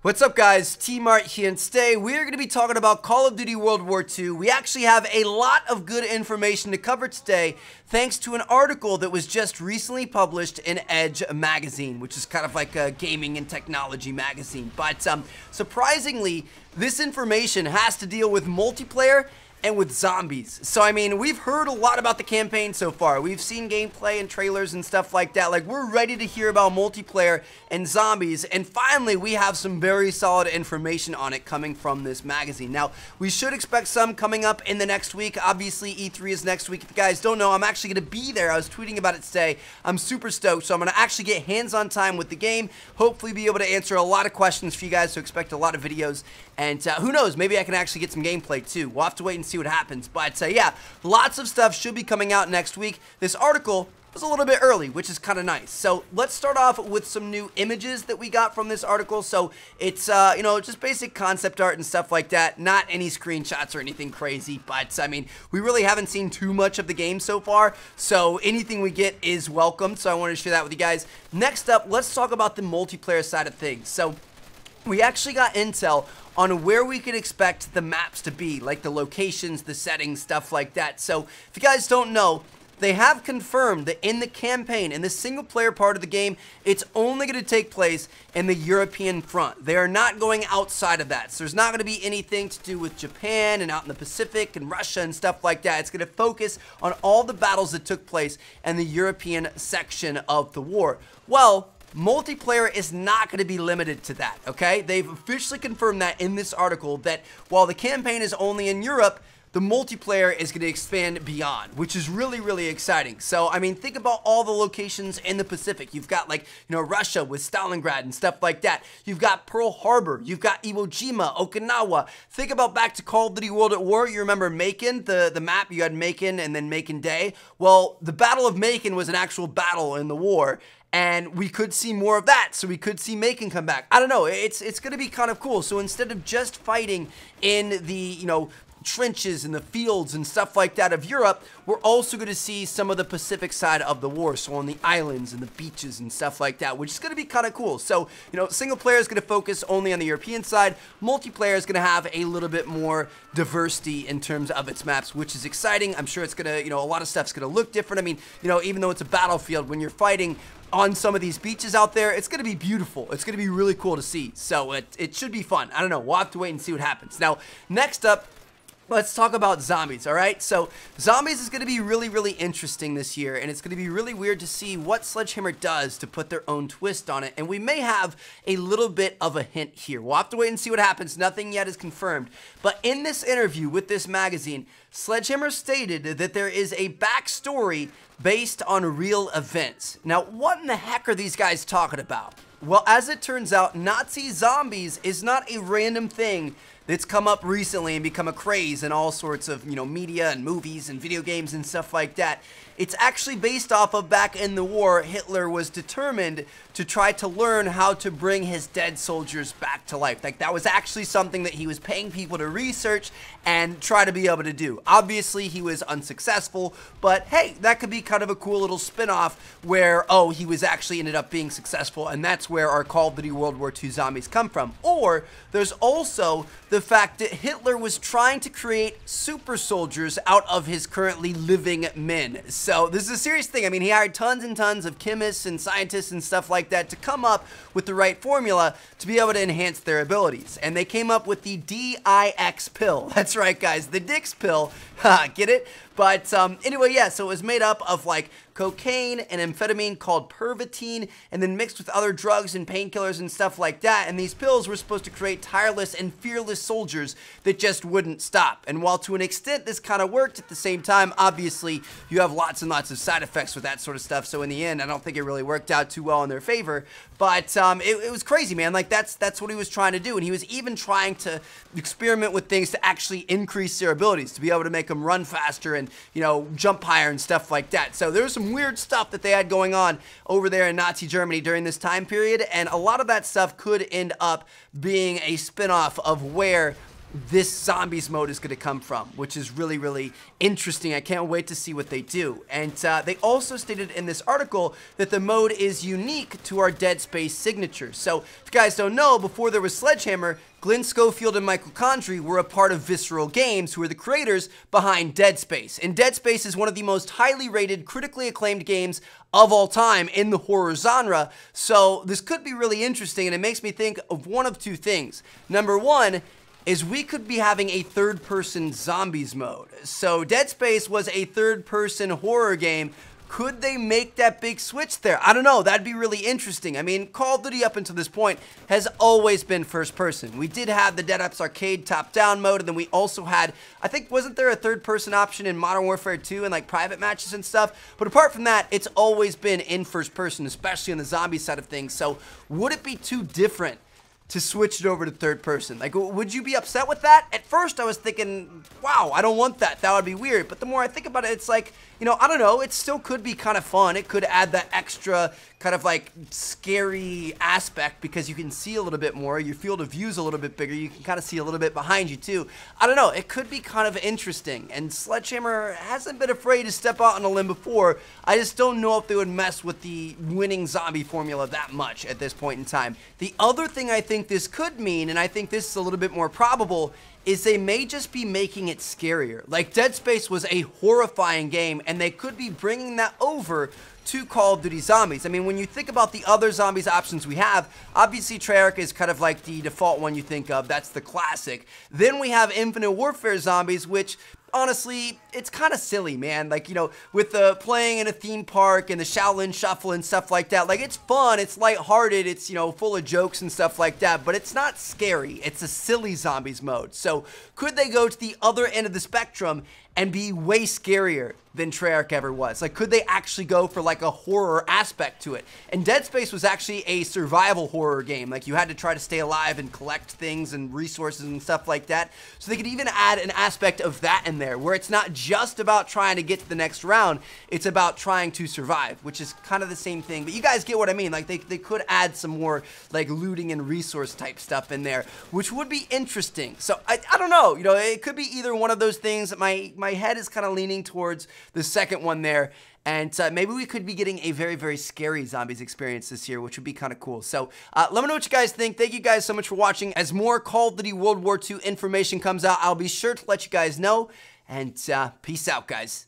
What's up guys, T-Mart here, and today we're going to be talking about Call of Duty World War II. We actually have a lot of good information to cover today thanks to an article that was just recently published in Edge magazine, which is kind of like a gaming and technology magazine. But surprisingly, this information has to deal with multiplayer and with zombies. So I mean, we've heard a lot about the campaign so far. We've seen gameplay and trailers and stuff like that. Like, we're ready to hear about multiplayer and zombies, and finally we have some very solid information on it coming from this magazine. Now, we should expect some coming up in the next week. Obviously, E3 is next week. If you guys don't know, I'm actually going to be there. I was tweeting about it today. I'm super stoked, so I'm going to actually get hands-on time with the game, hopefully be able to answer a lot of questions for you guys, so expect a lot of videos, and who knows, maybe I can actually get some gameplay too. We'll have to wait and see what happens. But yeah, lots of stuff should be coming out next week. This article was a little bit early, which is kind of nice. So let's start off with some new images that we got from this article. So it's you know, just basic concept art and stuff like that, not any screenshots or anything crazy. But I mean, we really haven't seen too much of the game so far, so anything we get is welcome. So I wanted to share that with you guys. Next up, let's talk about the multiplayer side of things. So we actually got intel on where we could expect the maps to be, like the locations, the settings, stuff like that. So if you guys don't know, they have confirmed that in the campaign, in the single player part of the game, it's only going to take place in the European front. They are not going outside of that. So there's not going to be anything to do with Japan and out in the Pacific and Russia and stuff like that. It's going to focus on all the battles that took place in the European section of the war. Well, multiplayer is not going to be limited to that, okay? They've officially confirmed that in this article, that while the campaign is only in Europe, the multiplayer is going to expand beyond, which is really, really exciting. So, I mean, think about all the locations in the Pacific. You've got, like, you know, Russia with Stalingrad and stuff like that. You've got Pearl Harbor. You've got Iwo Jima, Okinawa. Think about back to Call of Duty World at War. You remember Macon, the map? You had Macon and then Macon Day. Well, the Battle of Macon was an actual battle in the war, and we could see more of that, so we could see Macon come back. I don't know, it's going to be kind of cool. So instead of just fighting in the, you know, trenches and the fields and stuff like that of Europe, we're also going to see some of the Pacific side of the war, so on the islands and the beaches and stuff like that, which is going to be kind of cool. So, you know, single player is going to focus only on the European side. Multiplayer is going to have a little bit more diversity in terms of its maps, which is exciting. I'm sure it's going to, you know, a lot of stuff's going to look different. I mean, you know, even though it's a battlefield, when you're fighting on some of these beaches out there, it's going to be beautiful. It's going to be really cool to see. So it should be fun. I don't know. We'll have to wait and see what happens. Now, next up, let's talk about zombies, all right? So zombies is going to be really, really interesting this year, and it's going to be really weird to see what Sledgehammer does to put their own twist on it, and we may have a little bit of a hint here. We'll have to wait and see what happens. Nothing yet is confirmed. But in this interview with this magazine, Sledgehammer stated that there is a backstory based on real events. Now, what in the heck are these guys talking about? Well, as it turns out, Nazi zombies is not a random thing that's come up recently and become a craze in all sorts of, you know, media and movies and video games and stuff like that. It's actually based off of back in the war, Hitler was determined to try to learn how to bring his dead soldiers back to life. Like, that was actually something that he was paying people to research and try to be able to do. Obviously, he was unsuccessful, but hey, that could be kind of a cool little spin-off where, oh, he was actually ended up being successful, and that's where our Call of Duty World War II zombies come from. Or there's also the fact that Hitler was trying to create super soldiers out of his currently living men. So this is a serious thing. I mean, he hired tons and tons of chemists and scientists and stuff like that to come up with the right formula to be able to enhance their abilities. And they came up with the DIX pill. That's right, guys, the Dix pill. Get it? But anyway, yeah, so it was made up of like cocaine and amphetamine called Pervitin, and then mixed with other drugs and painkillers and stuff like that. And these pills were supposed to create tireless and fearless soldiers that just wouldn't stop. And while to an extent this kind of worked, at the same time, obviously, you have lots and lots of side effects with that sort of stuff. So in the end, I don't think it really worked out too well in their favor. But it was crazy, man. Like, that's what he was trying to do. And he was even trying to experiment with things to actually increase their abilities, to be able to make them run faster and, you know, jump higher and stuff like that. So there was some weird stuff that they had going on over there in Nazi Germany during this time period, and a lot of that stuff could end up being a spin-off of where this zombies mode is going to come from, which is really, really interesting. I can't wait to see what they do. And they also stated in this article that the mode is unique to our Dead Space signature. So if you guys don't know, before there was Sledgehammer, Glenn Schofield and Michael Condrey were a part of Visceral Games, who are the creators behind Dead Space. And Dead Space is one of the most highly rated, critically acclaimed games of all time in the horror genre. So this could be really interesting, and it makes me think of one of two things. Number one is we could be having a third-person zombies mode. So Dead Space was a third-person horror game. Could they make that big switch there? I don't know. That'd be really interesting. I mean, Call of Duty up until this point has always been first person. We did have the Dead Ops Arcade top-down mode, and then we also had, I think, wasn't there a third-person option in Modern Warfare 2 and like private matches and stuff? But apart from that, it's always been in first person, especially on the zombie side of things. So would it be too different to switch it over to third person? Like, would you be upset with that? At first, I was thinking, wow, I don't want that. That would be weird. But the more I think about it, it's like, you know, I don't know. It still could be kind of fun. It could add that extra kind of like scary aspect because you can see a little bit more. Your field of view is a little bit bigger. You can kind of see a little bit behind you too. I don't know. It could be kind of interesting. And Sledgehammer hasn't been afraid to step out on a limb before. I just don't know if they would mess with the winning zombie formula that much at this point in time. The other thing I think this could mean, and I think this is a little bit more probable, is they may just be making it scarier. Like Dead Space was a horrifying game, and they could be bringing that over to Call of Duty Zombies. I mean, when you think about the other zombies options we have, obviously Treyarch is kind of like the default one you think of. That's the classic. Then we have Infinite Warfare Zombies, which honestly, it's kind of silly, man. Like, you know, with the playing in a theme park and the Shaolin Shuffle and stuff like that, like, it's fun, it's lighthearted, it's, you know, full of jokes and stuff like that, but it's not scary. It's a silly zombies mode. So could they go to the other end of the spectrum and be way scarier than Treyarch ever was? Like, could they actually go for like a horror aspect to it? And Dead Space was actually a survival horror game. Like, you had to try to stay alive and collect things and resources and stuff like that. So they could even add an aspect of that in there, where it's not just about trying to get to the next round, it's about trying to survive, which is kind of the same thing. But you guys get what I mean. Like, they could add some more like looting and resource type stuff in there, which would be interesting. So I don't know, you know, it could be either one of those things. That my head is kind of leaning towards the second one there. And maybe we could be getting a very, very scary zombies experience this year, which would be kind of cool. So let me know what you guys think. Thank you guys so much for watching. As more Call of Duty World War II information comes out, I'll be sure to let you guys know. And peace out, guys.